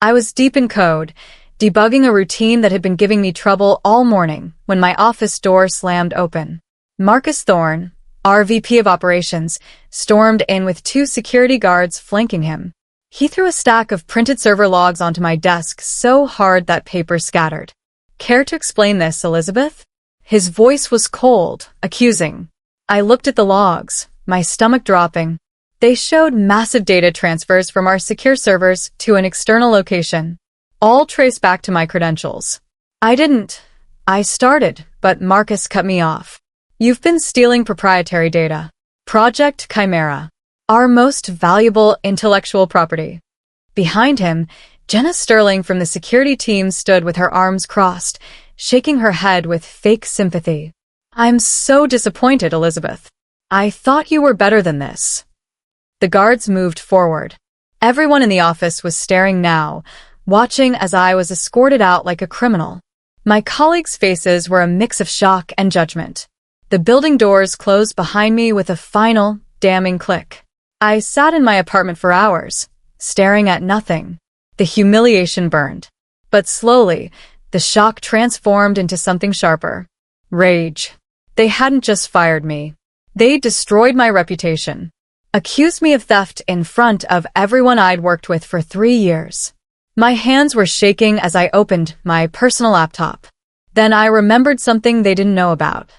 I was deep in code, debugging a routine that had been giving me trouble all morning when my office door slammed open. Marcus Thorne, our VP of operations, stormed in with 2 security guards flanking him. He threw a stack of printed server logs onto my desk so hard that paper scattered. Care to explain this, Elizabeth? His voice was cold, accusing. I looked at the logs, my stomach dropping. They showed massive data transfers from our secure servers to an external location, all traced back to my credentials. I started, but Marcus cut me off. You've been stealing proprietary data. Project Chimera, our most valuable intellectual property. Behind him, Jenna Sterling from the security team stood with her arms crossed, shaking her head with fake sympathy. I'm so disappointed, Elizabeth. I thought you were better than this. The guards moved forward. Everyone in the office was staring now, watching as I was escorted out like a criminal. My colleagues' faces were a mix of shock and judgment. The building doors closed behind me with a final, damning click. I sat in my apartment for hours, staring at nothing. The humiliation burned. But slowly, the shock transformed into something sharper. Rage. They hadn't just fired me. They destroyed my reputation. Accused me of theft in front of everyone I'd worked with for 3 years. My hands were shaking as I opened my personal laptop. Then I remembered something they didn't know about.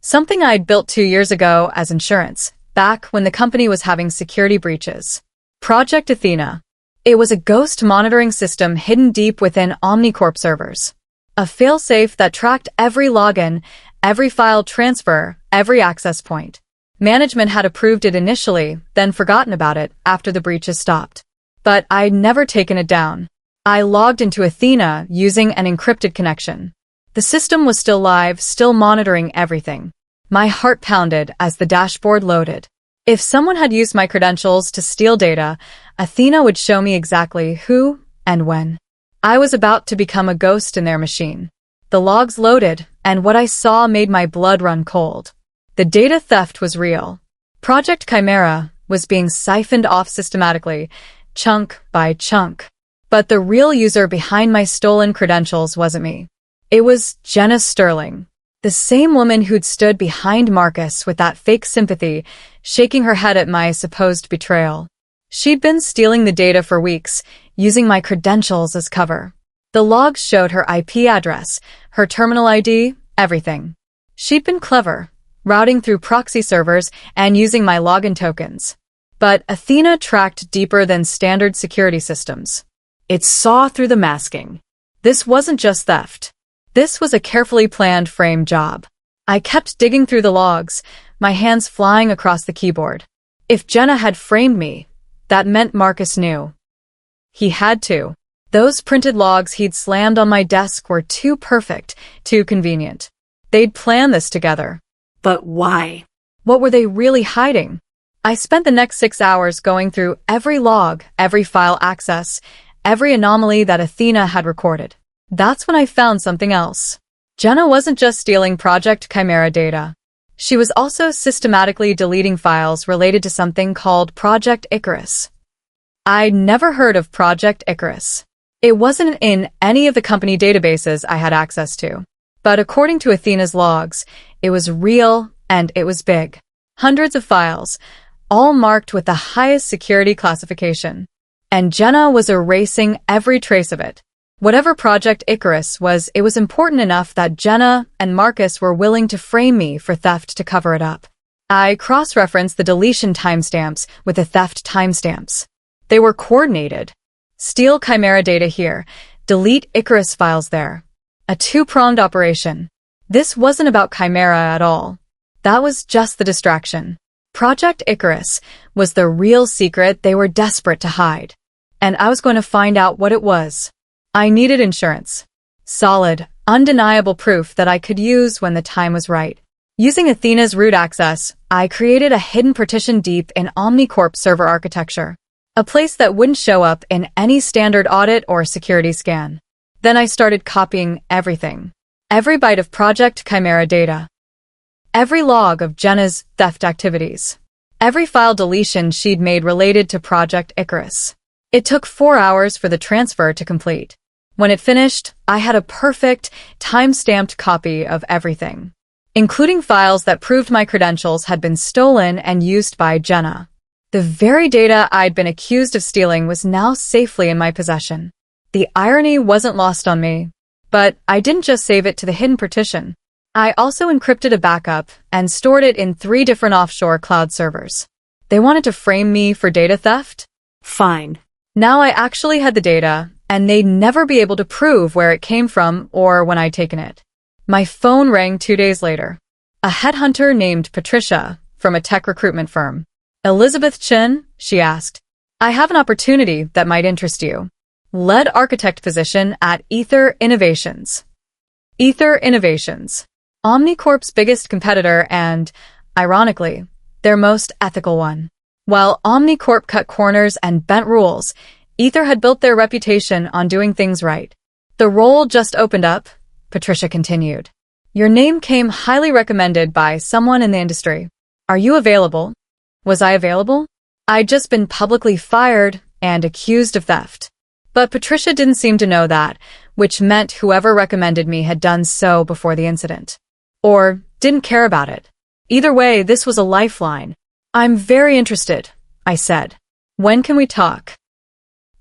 Something I'd built 2 years ago as insurance, back when the company was having security breaches. Project Athena. It was a ghost monitoring system hidden deep within Omnicorp servers. A failsafe that tracked every login, every file transfer, every access point. Management had approved it initially, then forgotten about it after the breaches stopped. But I'd never taken it down. I logged into Athena using an encrypted connection. The system was still live, still monitoring everything. My heart pounded as the dashboard loaded. If someone had used my credentials to steal data, Athena would show me exactly who and when. I was about to become a ghost in their machine. The logs loaded, and what I saw made my blood run cold. The data theft was real. Project Chimera was being siphoned off systematically, chunk by chunk. But the real user behind my stolen credentials wasn't me. It was Jenna Sterling, the same woman who'd stood behind Marcus with that fake sympathy, shaking her head at my supposed betrayal. She'd been stealing the data for weeks, using my credentials as cover. The logs showed her IP address, her terminal ID, everything. She'd been clever, routing through proxy servers and using my login tokens. But Athena tracked deeper than standard security systems. It saw through the masking. This wasn't just theft. This was a carefully planned frame job. I kept digging through the logs, my hands flying across the keyboard. If Jenna had framed me, that meant Marcus knew. He had to. Those printed logs he'd slammed on my desk were too perfect, too convenient. They'd planned this together. But why? What were they really hiding? I spent the next 6 hours going through every log, every file access, every anomaly that Athena had recorded. That's when I found something else. Jenna wasn't just stealing Project Chimera data. She was also systematically deleting files related to something called Project Icarus. I'd never heard of Project Icarus. It wasn't in any of the company databases I had access to. But according to Athena's logs, it was real and it was big. Hundreds of files, all marked with the highest security classification. And Jenna was erasing every trace of it. Whatever Project Icarus was, it was important enough that Jenna and Marcus were willing to frame me for theft to cover it up. I cross-referenced the deletion timestamps with the theft timestamps. They were coordinated. Steal Chimera data here, delete Icarus files there. A two-pronged operation. This wasn't about Chimera at all. That was just the distraction. Project Icarus was the real secret they were desperate to hide. And I was going to find out what it was. I needed insurance. Solid, undeniable proof that I could use when the time was right. Using Athena's root access, I created a hidden partition deep in Omnicorp server architecture, a place that wouldn't show up in any standard audit or security scan. Then I started copying everything. Every byte of Project Chimera data. Every log of Jenna's theft activities. Every file deletion she'd made related to Project Icarus. It took 4 hours for the transfer to complete. When it finished, I had a perfect, time-stamped copy of everything, including files that proved my credentials had been stolen and used by Jenna. The very data I'd been accused of stealing was now safely in my possession. The irony wasn't lost on me. But I didn't just save it to the hidden partition. I also encrypted a backup and stored it in 3 different offshore cloud servers. They wanted to frame me for data theft? Fine. Now I actually had the data, and they'd never be able to prove where it came from or when I'd taken it. My phone rang 2 days later. A headhunter named Patricia from a tech recruitment firm. Elizabeth Chen, she asked. I have an opportunity that might interest you. Lead architect position at Ether Innovations. Ether Innovations. Omnicorp's biggest competitor and, ironically, their most ethical one. While Omnicorp cut corners and bent rules, Ether had built their reputation on doing things right. The role just opened up, Patricia continued. Your name came highly recommended by someone in the industry. Are you available? Was I available? I'd just been publicly fired and accused of theft. But Patricia didn't seem to know that, which meant whoever recommended me had done so before the incident. Or didn't care about it. Either way, this was a lifeline. I'm very interested, I said. When can we talk?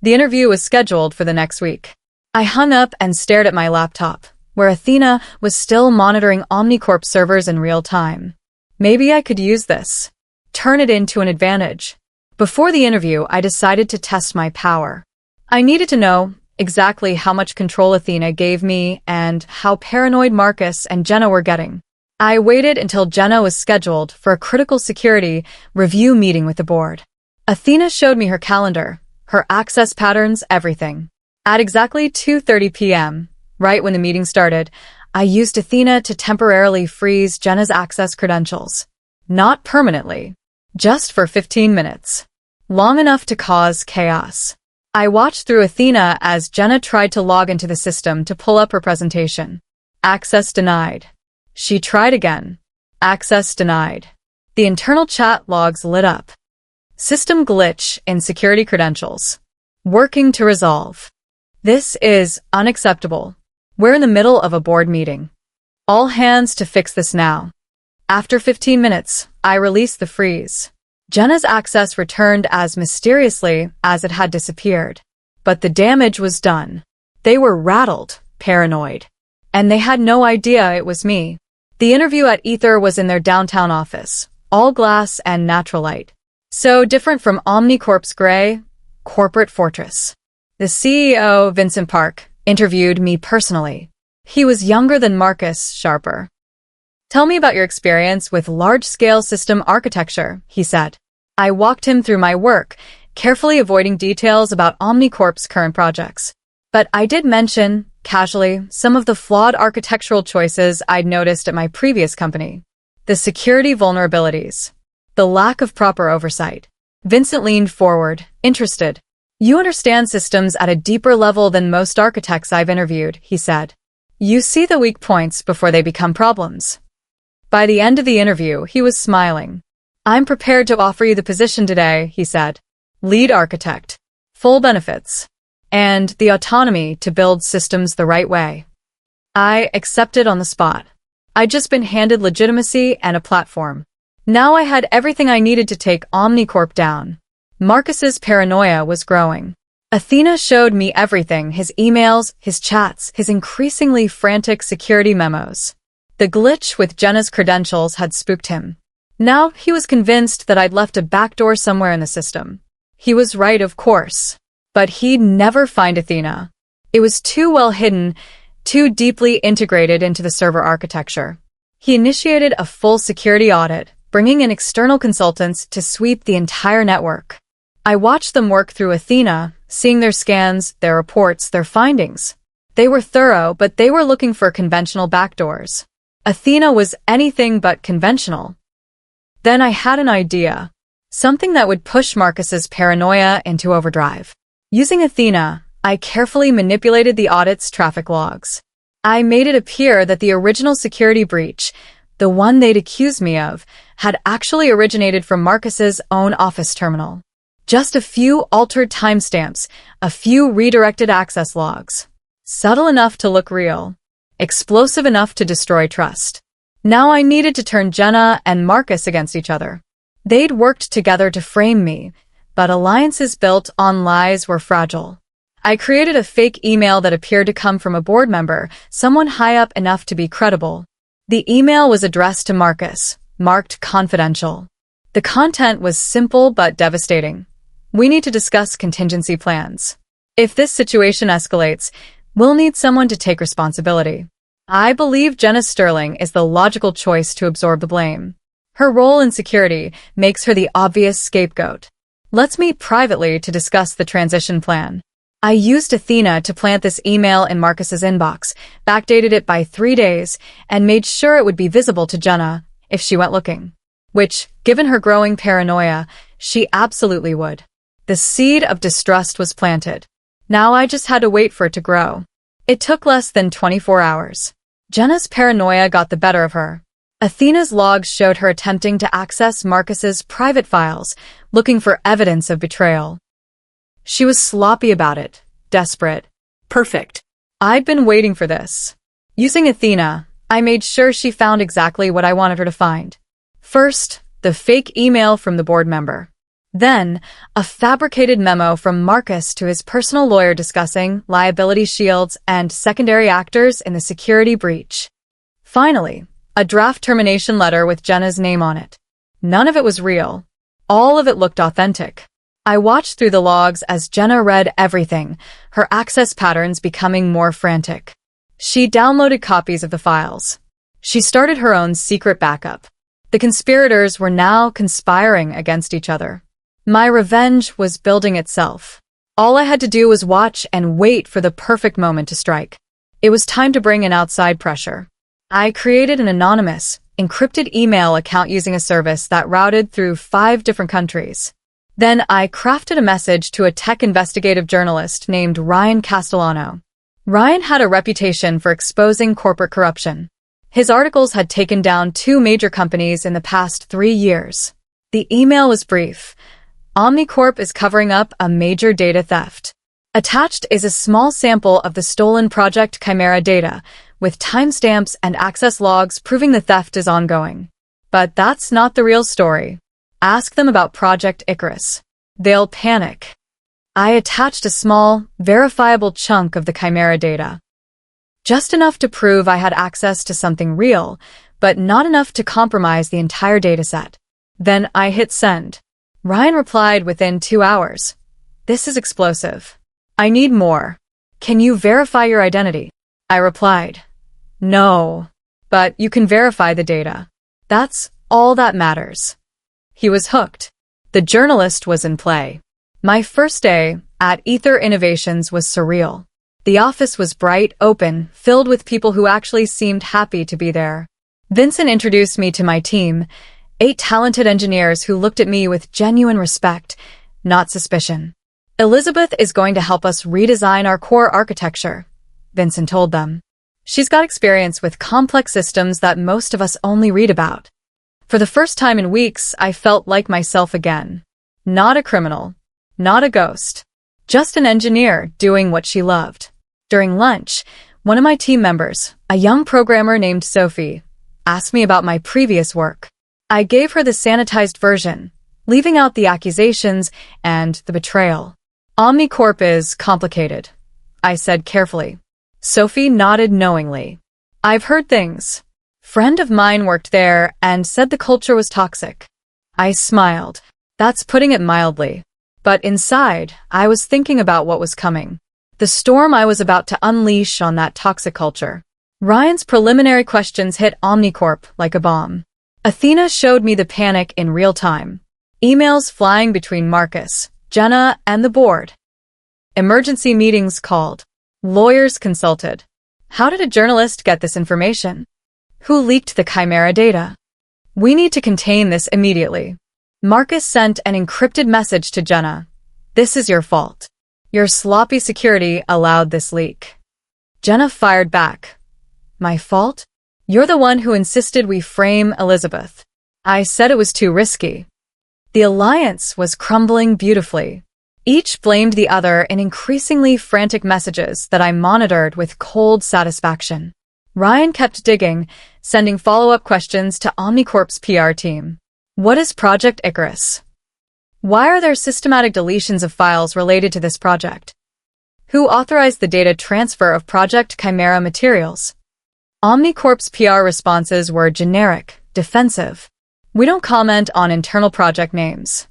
The interview was scheduled for the next week. I hung up and stared at my laptop, where Athena was still monitoring Omnicorp servers in real time. Maybe I could use this. Turn it into an advantage. Before the interview, I decided to test my power. I needed to know exactly how much control Athena gave me and how paranoid Marcus and Jenna were getting. I waited until Jenna was scheduled for a critical security review meeting with the board. Athena showed me her calendar, her access patterns, everything. At exactly 2:30 p.m., right when the meeting started, I used Athena to temporarily freeze Jenna's access credentials. Not permanently, just for 15 minutes. Long enough to cause chaos. I watched through Athena as Jenna tried to log into the system to pull up her presentation. Access denied. She tried again. Access denied. The internal chat logs lit up. System glitch in security credentials. Working to resolve. This is unacceptable. We're in the middle of a board meeting. All hands to fix this now. After 15 minutes, I released the freeze. Jenna's access returned as mysteriously as it had disappeared. But the damage was done. They were rattled, paranoid. And they had no idea it was me. The interview at Ether was in their downtown office, all glass and natural light. So different from Omnicorp's gray, corporate fortress. The CEO, Vincent Park, interviewed me personally. He was younger than Marcus, sharper. Tell me about your experience with large-scale system architecture, he said. I walked him through my work, carefully avoiding details about Omnicorp's current projects. But I did mention, casually, some of the flawed architectural choices I'd noticed at my previous company. The security vulnerabilities. The lack of proper oversight. Vincent leaned forward, interested. You understand systems at a deeper level than most architects I've interviewed, he said. You see the weak points before they become problems. By the end of the interview, he was smiling. I'm prepared to offer you the position today, he said. Lead architect. Full benefits. And the autonomy to build systems the right way. I accepted on the spot. I'd just been handed legitimacy and a platform. Now I had everything I needed to take Omnicorp down. Marcus's paranoia was growing. Athena showed me everything, his emails, his chats, his increasingly frantic security memos. The glitch with Jenna's credentials had spooked him. Now he was convinced that I'd left a backdoor somewhere in the system. He was right, of course. But he'd never find Athena. It was too well hidden, too deeply integrated into the server architecture. He initiated a full security audit, bringing in external consultants to sweep the entire network. I watched them work through Athena, seeing their scans, their reports, their findings. They were thorough, but they were looking for conventional backdoors. Athena was anything but conventional. Then I had an idea. Something that would push Marcus's paranoia into overdrive. Using Athena, I carefully manipulated the audit's traffic logs. I made it appear that the original security breach, the one they'd accused me of, had actually originated from Marcus's own office terminal. Just a few altered timestamps, a few redirected access logs. Subtle enough to look real. Explosive enough to destroy trust. Now I needed to turn Jenna and Marcus against each other. They'd worked together to frame me, but alliances built on lies were fragile. I created a fake email that appeared to come from a board member, someone high up enough to be credible. The email was addressed to Marcus, marked confidential. The content was simple but devastating. We need to discuss contingency plans. If this situation escalates, we'll need someone to take responsibility. I believe Jenna Sterling is the logical choice to absorb the blame. Her role in security makes her the obvious scapegoat. Let's meet privately to discuss the transition plan. I used Athena to plant this email in Marcus's inbox, backdated it by 3 days, and made sure it would be visible to Jenna if she went looking. Which, given her growing paranoia, she absolutely would. The seed of distrust was planted. Now I just had to wait for it to grow. It took less than 24 hours. Jenna's paranoia got the better of her. Athena's logs showed her attempting to access Marcus's private files, looking for evidence of betrayal. She was sloppy about it, desperate. Perfect. I'd been waiting for this. Using Athena, I made sure she found exactly what I wanted her to find. First, the fake email from the board member. Then, a fabricated memo from Marcus to his personal lawyer discussing liability shields and secondary actors in the security breach. Finally, a draft termination letter with Jenna's name on it. None of it was real. All of it looked authentic. I watched through the logs as Jenna read everything, her access patterns becoming more frantic. She downloaded copies of the files. She started her own secret backup. The conspirators were now conspiring against each other. My revenge was building itself. All I had to do was watch and wait for the perfect moment to strike. It was time to bring in outside pressure. I created an anonymous, encrypted email account using a service that routed through 5 different countries. Then I crafted a message to a tech investigative journalist named Ryan Castellano. Ryan had a reputation for exposing corporate corruption. His articles had taken down 2 major companies in the past 3 years. The email was brief. Omnicorp is covering up a major data theft. Attached is a small sample of the stolen Project Chimera data, with timestamps and access logs proving the theft is ongoing. But that's not the real story. Ask them about Project Icarus. They'll panic. I attached a small, verifiable chunk of the Chimera data. Just enough to prove I had access to something real, but not enough to compromise the entire dataset. Then I hit send. Ryan replied within 2 hours. This is explosive. I need more. Can you verify your identity? I replied. No. But you can verify the data. That's all that matters. He was hooked. The journalist was in play. My first day at Ether Innovations was surreal. The office was bright, open, filled with people who actually seemed happy to be there. Vincent introduced me to my team, 8 talented engineers who looked at me with genuine respect, not suspicion. Elizabeth is going to help us redesign our core architecture, Vincent told them. She's got experience with complex systems that most of us only read about. For the first time in weeks, I felt like myself again. Not a criminal. Not a ghost. Just an engineer doing what she loved. During lunch, one of my team members, a young programmer named Sophie, asked me about my previous work. I gave her the sanitized version, leaving out the accusations and the betrayal. Omnicorp is complicated, I said carefully. Sophie nodded knowingly. I've heard things. Friend of mine worked there and said the culture was toxic. I smiled. That's putting it mildly. But inside, I was thinking about what was coming. The storm I was about to unleash on that toxic culture. Ryan's preliminary questions hit Omnicorp like a bomb. Athena showed me the panic in real time. Emails flying between Marcus, Jenna, and the board. Emergency meetings called. Lawyers consulted. How did a journalist get this information? Who leaked the Chimera data? We need to contain this immediately. Marcus sent an encrypted message to Jenna. This is your fault. Your sloppy security allowed this leak. Jenna fired back. My fault? You're the one who insisted we frame Elizabeth. I said it was too risky. The alliance was crumbling beautifully. Each blamed the other in increasingly frantic messages that I monitored with cold satisfaction. Ryan kept digging, sending follow-up questions to Omnicorp's PR team. What is Project Icarus? Why are there systematic deletions of files related to this project? Who authorized the data transfer of Project Chimera materials? Omnicorp's PR responses were generic, defensive. We don't comment on internal project names.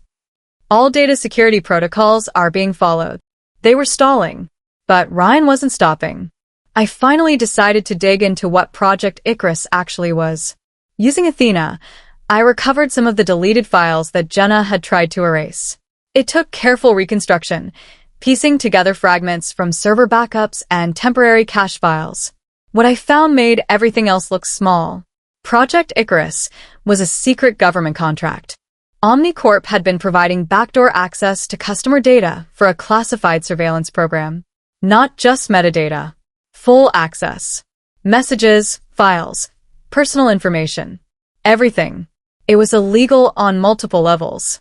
All data security protocols are being followed. They were stalling, but Ryan wasn't stopping. I finally decided to dig into what Project Icarus actually was. Using Athena, I recovered some of the deleted files that Jenna had tried to erase. It took careful reconstruction, piecing together fragments from server backups and temporary cache files. What I found made everything else look small. Project Icarus was a secret government contract. Omnicorp had been providing backdoor access to customer data for a classified surveillance program. Not just metadata. Full access. Messages, files, personal information. Everything. It was illegal on multiple levels.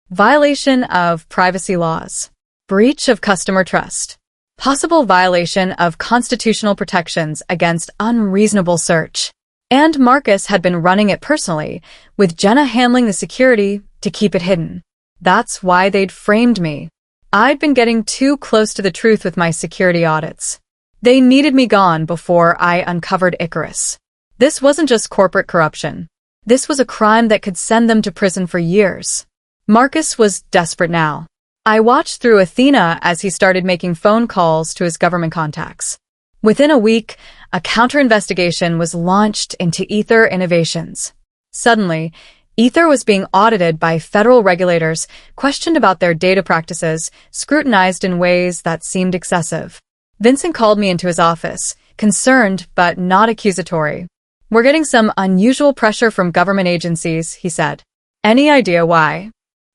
Violation of privacy laws. Breach of customer trust. Possible violation of constitutional protections against unreasonable search. And Marcus had been running it personally, with Jenna handling the security to keep it hidden. That's why they'd framed me. I'd been getting too close to the truth with my security audits. They needed me gone before I uncovered Icarus. This wasn't just corporate corruption. This was a crime that could send them to prison for years. Marcus was desperate now. I watched through Athena as he started making phone calls to his government contacts. Within a week, a counter-investigation was launched into Ether Innovations. Suddenly, Ether was being audited by federal regulators, questioned about their data practices, scrutinized in ways that seemed excessive. Vincent called me into his office, concerned but not accusatory. We're getting some unusual pressure from government agencies, he said. Any idea why?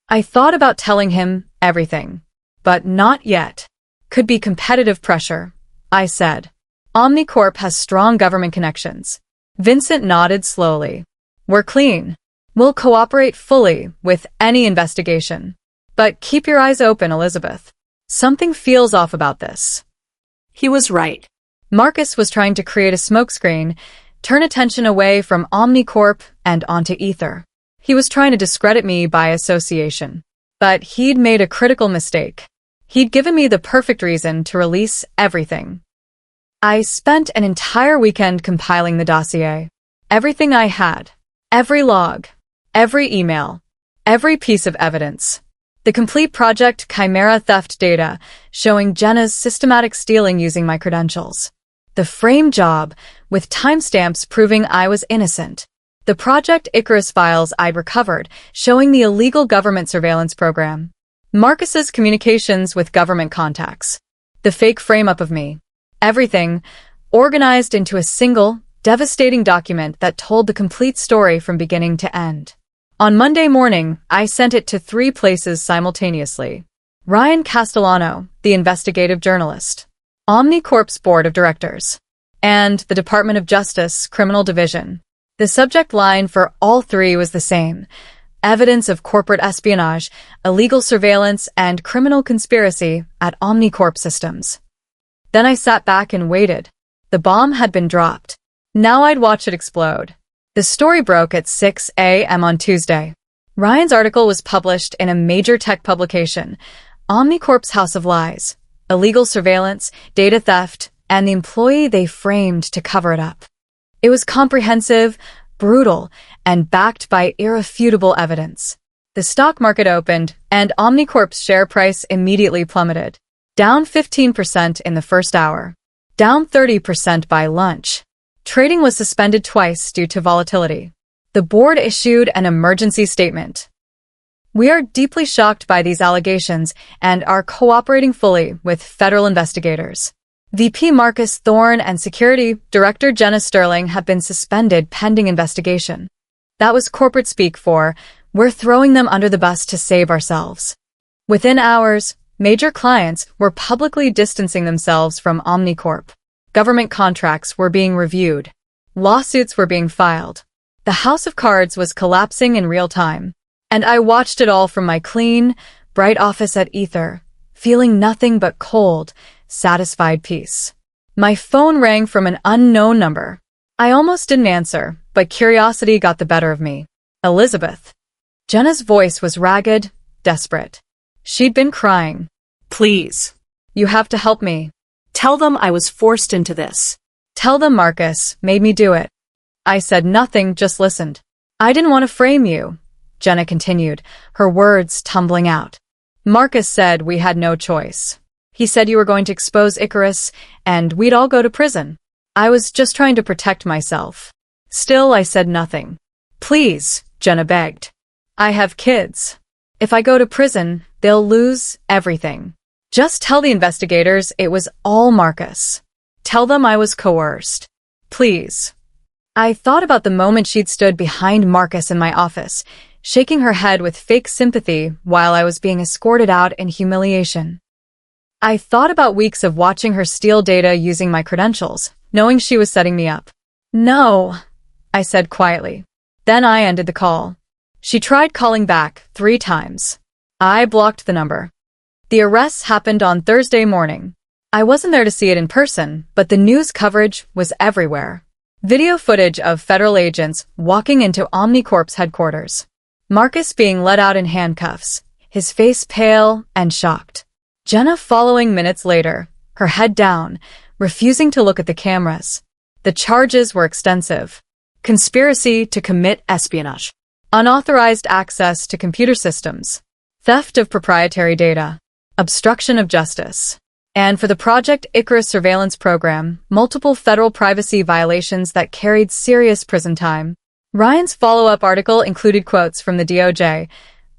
I thought about telling him everything. But not yet. Could be competitive pressure, I said. Omnicorp has strong government connections. Vincent nodded slowly. We're clean. We'll cooperate fully with any investigation. But keep your eyes open, Elizabeth. Something feels off about this. He was right. Marcus was trying to create a smokescreen, turn attention away from Omnicorp and onto Ether. He was trying to discredit me by association. But he'd made a critical mistake. He'd given me the perfect reason to release everything. I spent an entire weekend compiling the dossier. Everything I had. Every log. Every email. Every piece of evidence. The complete Project Chimera theft data, showing Jenna's systematic stealing using my credentials. The frame job, with timestamps proving I was innocent. The Project Icarus files I'd recovered, showing the illegal government surveillance program. Marcus's communications with government contacts. The fake frame-up of me. Everything, organized into a single, devastating document that told the complete story from beginning to end. On Monday morning, I sent it to 3 places simultaneously. Ryan Castellano, the investigative journalist. Omnicorp's board of directors. And the Department of Justice Criminal Division. The subject line for all 3 was the same. Evidence of corporate espionage, illegal surveillance, and criminal conspiracy at Omnicorp Systems. Then I sat back and waited. The bomb had been dropped. Now I'd watch it explode. The story broke at 6 a.m. on Tuesday. Ryan's article was published in a major tech publication, Omnicorp's House of Lies, illegal surveillance, data theft, and the employee they framed to cover it up. It was comprehensive, brutal, and backed by irrefutable evidence. The stock market opened, and Omnicorp's share price immediately plummeted. Down 15% in the first hour. Down 30% by lunch. Trading was suspended twice due to volatility. The board issued an emergency statement. We are deeply shocked by these allegations and are cooperating fully with federal investigators. VP Marcus Thorne and Security Director Jenna Sterling have been suspended pending investigation. That was corporate speak for, we're throwing them under the bus to save ourselves. Within hours, major clients were publicly distancing themselves from Omnicorp. Government contracts were being reviewed. Lawsuits were being filed. The house of cards was collapsing in real time. And I watched it all from my clean, bright office at Ether, feeling nothing but cold, satisfied peace. My phone rang from an unknown number. I almost didn't answer, but curiosity got the better of me. Elizabeth. Jenna's voice was ragged, desperate. She'd been crying. Please. You have to help me. Tell them I was forced into this. Tell them Marcus made me do it. I said nothing, just listened. I didn't want to frame you, Jenna continued, her words tumbling out. Marcus said we had no choice. He said you were going to expose Icarus, and we'd all go to prison. I was just trying to protect myself. Still, I said nothing. Please, Jenna begged. I have kids. If I go to prison, they'll lose everything. Just tell the investigators it was all Marcus. Tell them I was coerced. Please. I thought about the moment she'd stood behind Marcus in my office, shaking her head with fake sympathy while I was being escorted out in humiliation. I thought about weeks of watching her steal data using my credentials, knowing she was setting me up. No, I said quietly. Then I ended the call. She tried calling back 3 times. I blocked the number. The arrests happened on Thursday morning. I wasn't there to see it in person, but the news coverage was everywhere. Video footage of federal agents walking into Omnicorp's headquarters. Marcus being let out in handcuffs, his face pale and shocked. Jenna following minutes later, her head down, refusing to look at the cameras. The charges were extensive. Conspiracy to commit espionage. Unauthorized access to computer systems. Theft of proprietary data. Obstruction of justice. And for the Project Icarus surveillance program, multiple federal privacy violations that carried serious prison time. Ryan's follow-up article included quotes from the DOJ.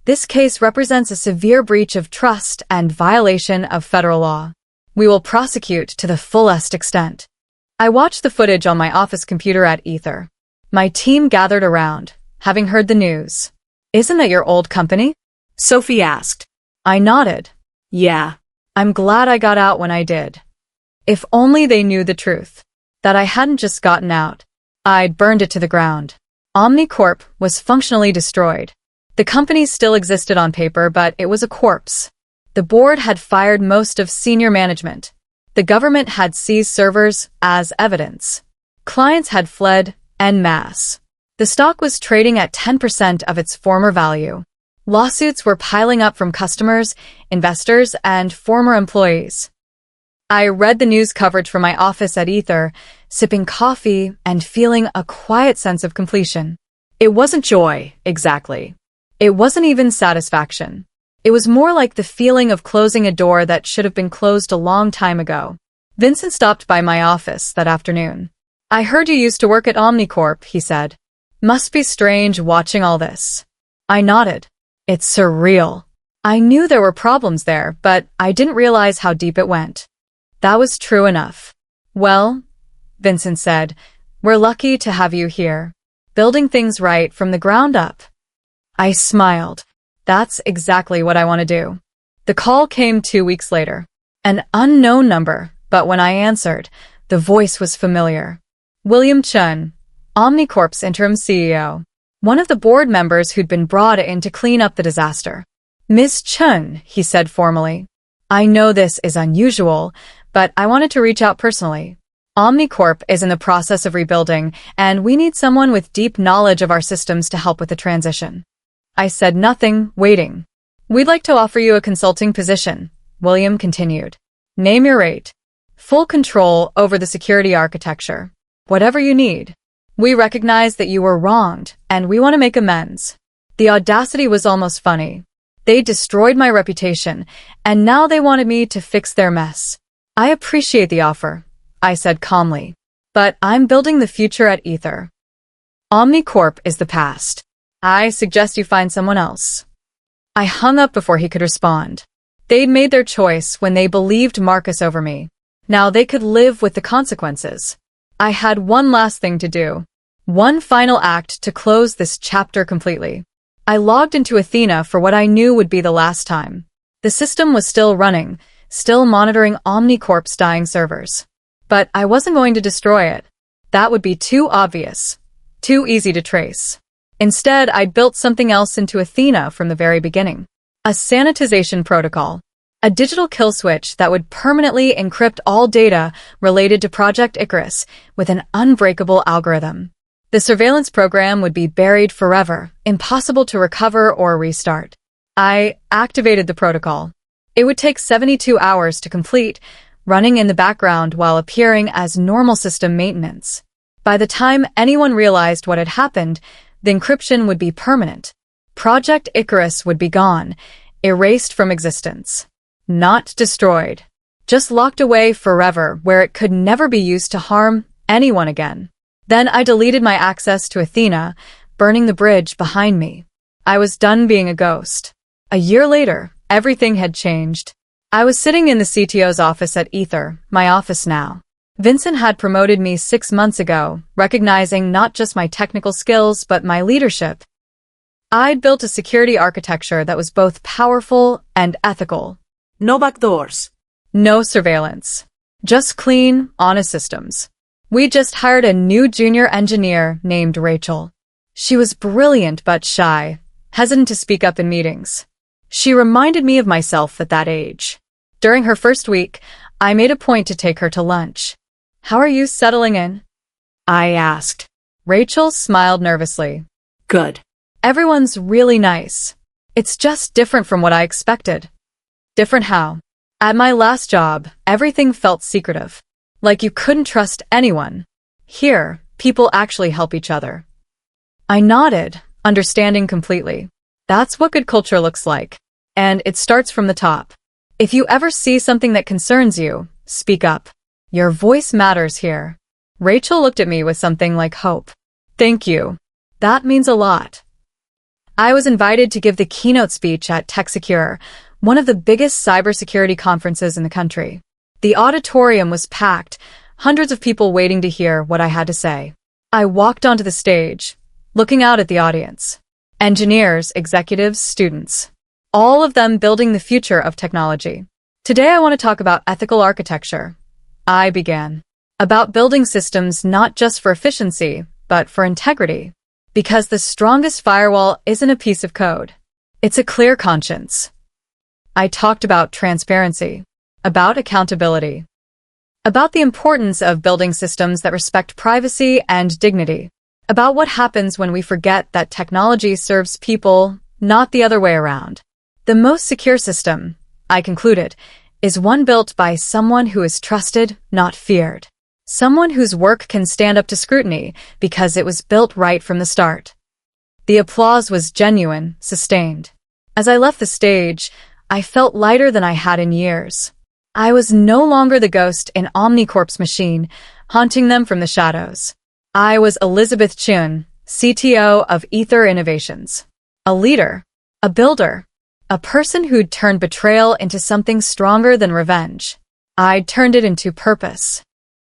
This case represents a severe breach of trust and violation of federal law. We will prosecute to the fullest extent. I watched the footage on my office computer at Ether. My team gathered around, having heard the news. Isn't that your old company? Sophie asked. I nodded. Yeah. I'm glad I got out when I did. If only they knew the truth. That I hadn't just gotten out. I'd burned it to the ground. Omnicorp was functionally destroyed. The company still existed on paper, but it was a corpse. The board had fired most of senior management. The government had seized servers as evidence. Clients had fled en masse. The stock was trading at 10% of its former value. Lawsuits were piling up from customers, investors, and former employees. I read the news coverage from my office at Ether, sipping coffee and feeling a quiet sense of completion. It wasn't joy, exactly. It wasn't even satisfaction. It was more like the feeling of closing a door that should have been closed a long time ago. Vincent stopped by my office that afternoon. I heard you used to work at Omnicorp, he said. Must be strange watching all this. I nodded. It's surreal. I knew there were problems there, but I didn't realize how deep it went. That was true enough. Well, Vincent said, we're lucky to have you here. Building things right from the ground up. I smiled. That's exactly what I want to do. The call came 2 weeks later. An unknown number, but when I answered, the voice was familiar. William Chen, Omnicorp's interim CEO. One of the board members who'd been brought in to clean up the disaster. Ms. Chen, he said formally. I know this is unusual, but I wanted to reach out personally. Omnicorp is in the process of rebuilding, and we need someone with deep knowledge of our systems to help with the transition. I said nothing, waiting. We'd like to offer you a consulting position, William continued. Name your rate. Full control over the security architecture. Whatever you need. We recognize that you were wronged, and we want to make amends. The audacity was almost funny. They destroyed my reputation, and now they wanted me to fix their mess. I appreciate the offer, I said calmly. But I'm building the future at Ether. Omnicorp is the past. I suggest you find someone else. I hung up before he could respond. They'd made their choice when they believed Marcus over me. Now they could live with the consequences. I had one last thing to do. One final act to close this chapter completely. I logged into Athena for what I knew would be the last time. The system was still running, still monitoring Omnicorp's dying servers. But I wasn't going to destroy it. That would be too obvious, too easy to trace. Instead, I built something else into Athena from the very beginning. A sanitization protocol. A digital kill switch that would permanently encrypt all data related to Project Icarus with an unbreakable algorithm. The surveillance program would be buried forever, impossible to recover or restart. I activated the protocol. It would take 72 hours to complete, running in the background while appearing as normal system maintenance. By the time anyone realized what had happened, the encryption would be permanent. Project Icarus would be gone, erased from existence. Not destroyed. Just locked away forever where it could never be used to harm anyone again. Then I deleted my access to Athena, burning the bridge behind me. I was done being a ghost. A year later, everything had changed. I was sitting in the CTO's office at Ether, my office now. Vincent had promoted me 6 months ago, recognizing not just my technical skills but my leadership. I'd built a security architecture that was both powerful and ethical. No backdoors. No surveillance. Just clean, honest systems. We just hired a new junior engineer named Rachel. She was brilliant but shy, hesitant to speak up in meetings. She reminded me of myself at that age. During her first week, I made a point to take her to lunch. "How are you settling in?" I asked. Rachel smiled nervously. Good. "Everyone's really nice. It's just different from what I expected." Different how? At my last job, everything felt secretive. Like you couldn't trust anyone. Here, people actually help each other. I nodded, understanding completely. That's what good culture looks like. And it starts from the top. If you ever see something that concerns you, speak up. Your voice matters here. Rachel looked at me with something like hope. Thank you. That means a lot. I was invited to give the keynote speech at TechSecure, one of the biggest cybersecurity conferences in the country. The auditorium was packed, hundreds of people waiting to hear what I had to say. I walked onto the stage, looking out at the audience. Engineers, executives, students. All of them building the future of technology. Today I want to talk about ethical architecture. I began. About building systems not just for efficiency, but for integrity. Because the strongest firewall isn't a piece of code. It's a clear conscience. I talked about transparency, about accountability, about the importance of building systems that respect privacy and dignity, about what happens when we forget that technology serves people, not the other way around. The most secure system, I concluded, is one built by someone who is trusted, not feared. Someone whose work can stand up to scrutiny because it was built right from the start. The applause was genuine, sustained. As I left the stage, I felt lighter than I had in years. I was no longer the ghost in Omnicorp's machine, haunting them from the shadows. I was Elizabeth Chen, CTO of Ether Innovations. A leader, a builder, a person who'd turned betrayal into something stronger than revenge. I'd turned it into purpose.